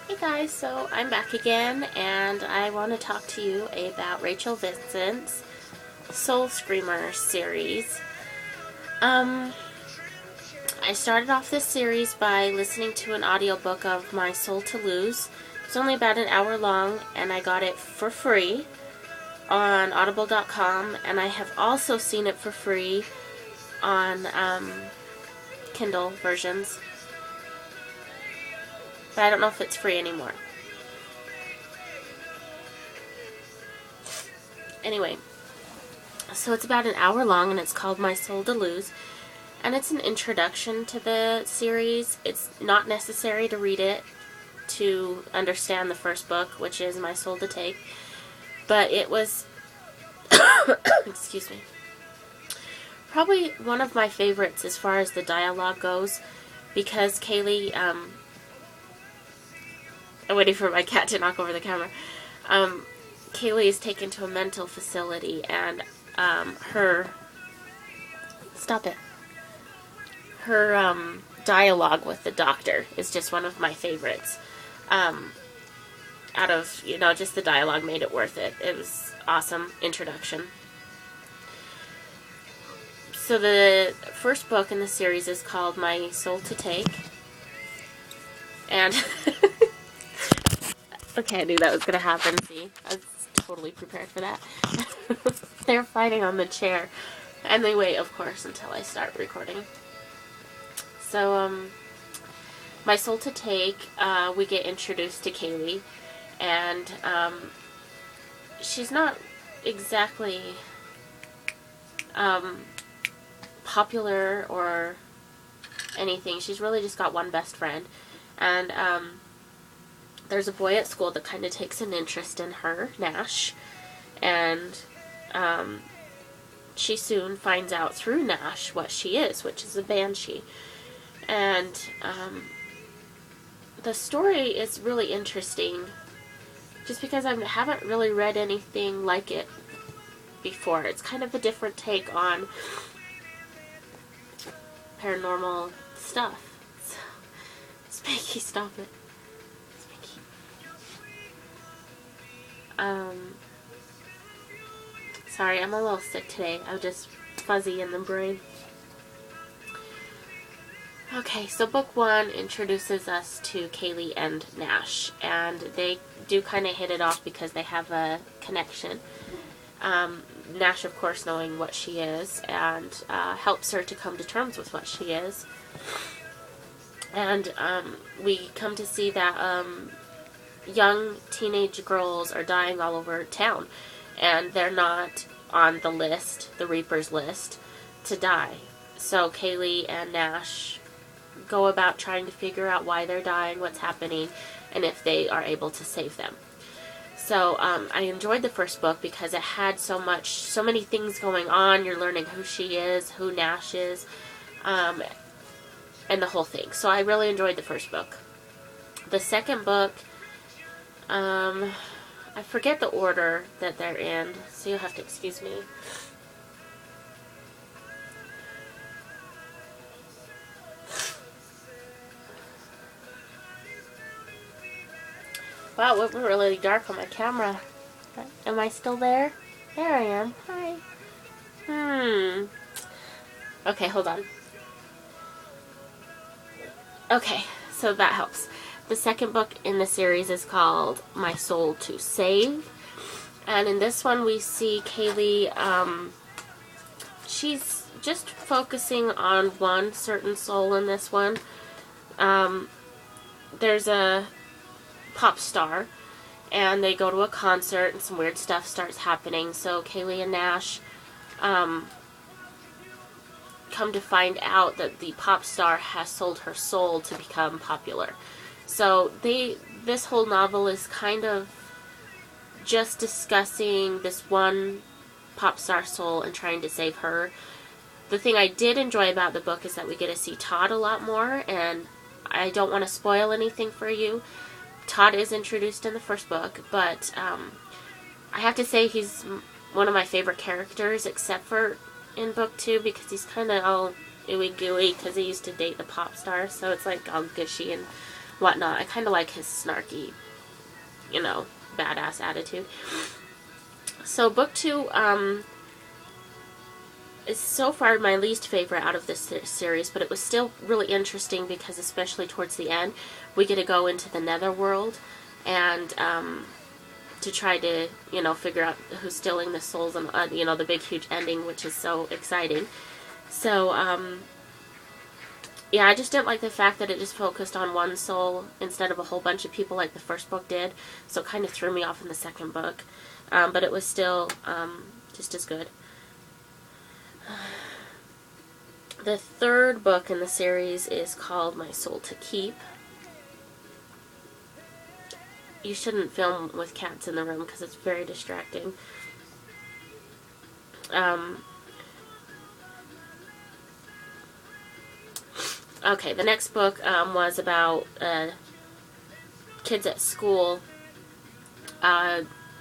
Hey guys, so I'm back again and I want to talk to you about Rachel Vincent's Soul Screamer series. I started off this series by listening to an audiobook of My Soul to Lose. It's only about an hour long and I got it for free on audible.com, and I have also seen it for free on Kindle versions. But I don't know if it's free anymore. Anyway, so it's about an hour long and it's called My Soul to Lose. And it's an introduction to the series. It's not necessary to read it to understand the first book, which is My Soul to Take. But it was, excuse me, probably one of my favorites as far as the dialogue goes, because Kaylee, I'm waiting for my cat to knock over the camera. Kaylee is taken to a mental facility, and her dialogue with the doctor is just one of my favorites. Out of, just the dialogue made it worth it. It was awesome introduction. So the first book in the series is called My Soul to Take. And okay, I knew that was going to happen. See, I was totally prepared for that. They're fighting on the chair. And they wait, of course, until I start recording. So, My Soul to Take, we get introduced to Kaylee. And she's not exactly popular or anything. She's really just got one best friend. And there's a boy at school that kind of takes an interest in her, Nash. And she soon finds out through Nash what she is, which is a banshee. And the story is really interesting just because I haven't really read anything like it before. It's kind of a different take on paranormal stuff. So, Spanky, stop it. Spanky. Sorry, I'm a little sick today. I'm just fuzzy in the brain. Okay, so book one introduces us to Kaylee and Nash, and they do kind of hit it off because they have a connection. Nash, of course, knowing what she is, and helps her to come to terms with what she is. And we come to see that young teenage girls are dying all over town, and they're not on the list, the Reaper's list, to die. So Kaylee and Nash go about trying to figure out why they're dying, what's happening, and if they are able to save them. So I enjoyed the first book because it had so many things going on. You're learning who she is, who Nash is, and the whole thing. So I really enjoyed the first book. The second book, I forget the order that they're in, so you'll have to excuse me. Wow, it went really dark on my camera. Am I still there? There I am. Hi. Okay, hold on. Okay, so that helps. The second book in the series is called My Soul to Save. And in this one we see Kaylee, she's just focusing on one certain soul in this one. There's a pop star, and they go to a concert and some weird stuff starts happening. So Kaylee and Nash come to find out that the pop star has sold her soul to become popular. So this whole novel is kind of just discussing this one pop star soul and trying to save her. The thing I did enjoy about the book is that we get to see Todd a lot more, and I don't want to spoil anything for you. Todd is introduced in the first book, but I have to say he's one of my favorite characters, except for in book two, because he's kind of all ooey gooey because he used to date the pop star, so it's like all gushy and whatnot. I kind of like his snarky, you know, badass attitude. So book 2 is so far my least favorite out of this series, but it was still really interesting because especially towards the end, we get to go into the netherworld and to try to, you know, figure out who's stealing the souls and, you know, the big huge ending, which is so exciting. So, yeah, I just didn't like the fact that it just focused on one soul instead of a whole bunch of people like the first book did. So it kind of threw me off in the second book. But it was still just as good. The third book in the series is called My Soul to Keep. You shouldn't film with cats in the room because it's very distracting. Okay, the next book was about kids at school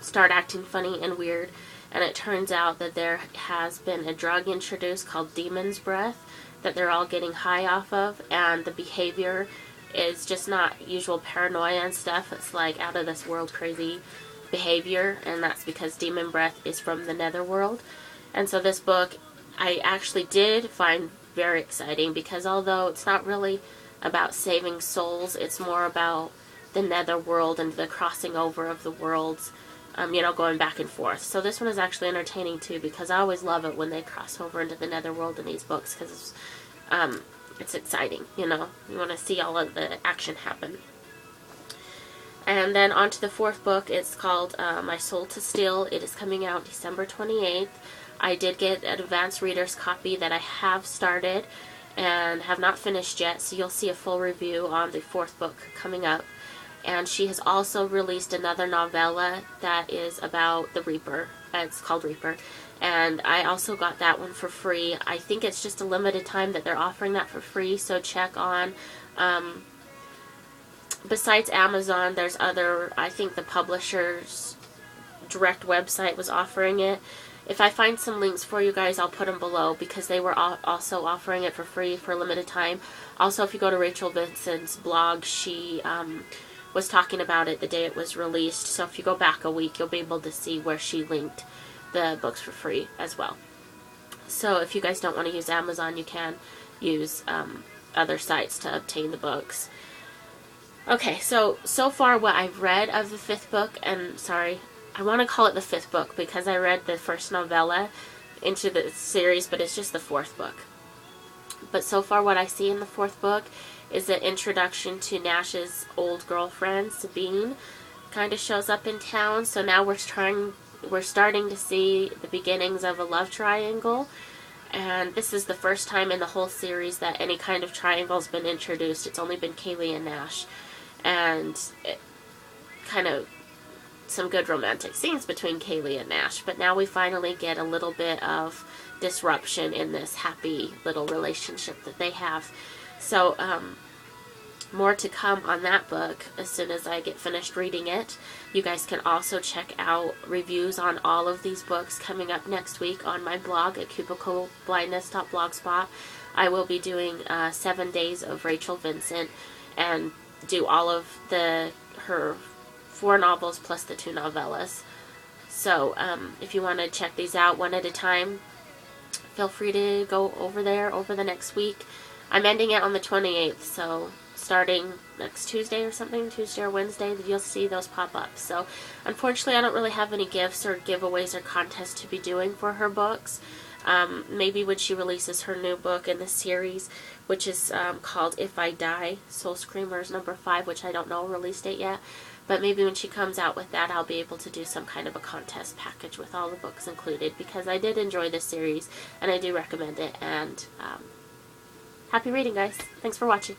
start acting funny and weird, and it turns out that there has been a drug introduced called Demon's Breath that they're all getting high off of, and the behavior is just not usual paranoia and stuff. It's like out of this world crazy behavior, and that's because Demon Breath is from the netherworld. And so this book I actually did find very exciting because although it's not really about saving souls, it's more about the netherworld and the crossing over of the worlds, you know, going back and forth. So this one is actually entertaining too because I always love it when they cross over into the netherworld in these books because it's exciting, you know. You want to see all of the action happen. And then on to the fourth book. It's called My Soul to Steal. It is coming out December 28th. I did get an advanced reader's copy that I have started and have not finished yet, so you'll see a full review on the fourth book coming up. And she has also released another novella that is about the Reaper. It's called Reaper. And I also got that one for free. I think it's just a limited time that they're offering that for free, so check on... besides Amazon, there's other... I think the publisher's direct website was offering it. If I find some links for you guys, I'll put them below because they were also offering it for free for a limited time. Also, if you go to Rachel Vincent's blog, she was talking about it the day it was released. So if you go back a week, you'll be able to see where she linked the books for free as well. So if you guys don't want to use Amazon, you can use other sites to obtain the books. Okay, so far what I've read of the fifth book, and sorry, I want to call it the fifth book because I read the first novella into the series, but it's just the fourth book. But so far what I see in the fourth book is the introduction to Nash's old girlfriend, Sabine, kind of shows up in town. So now we're starting to see the beginnings of a love triangle. And this is the first time in the whole series that any kind of triangle has been introduced. It's only been Kaylee and Nash. And it kind of some good romantic scenes between Kaylee and Nash, but now we finally get a little bit of disruption in this happy little relationship that they have. So, more to come on that book as soon as I get finished reading it. You guys can also check out reviews on all of these books coming up next week on my blog at cubicleblindness.blogspot. I will be doing 7 days of Rachel Vincent and do all of her 4 novels plus the 2 novellas. So if you want to check these out one at a time, feel free to go over there over the next week. I'm ending it on the 28th, so starting next Tuesday or something, Tuesday or Wednesday, you'll see those pop up. So unfortunately I don't really have any gifts or giveaways or contests to be doing for her books. Maybe when she releases her new book in the series, which is called If I Die, Soul Screamers number 5, which I don't know a release date yet. But maybe when she comes out with that, I'll be able to do some kind of a contest package with all the books included, because I did enjoy this series, and I do recommend it. And happy reading, guys. Thanks for watching.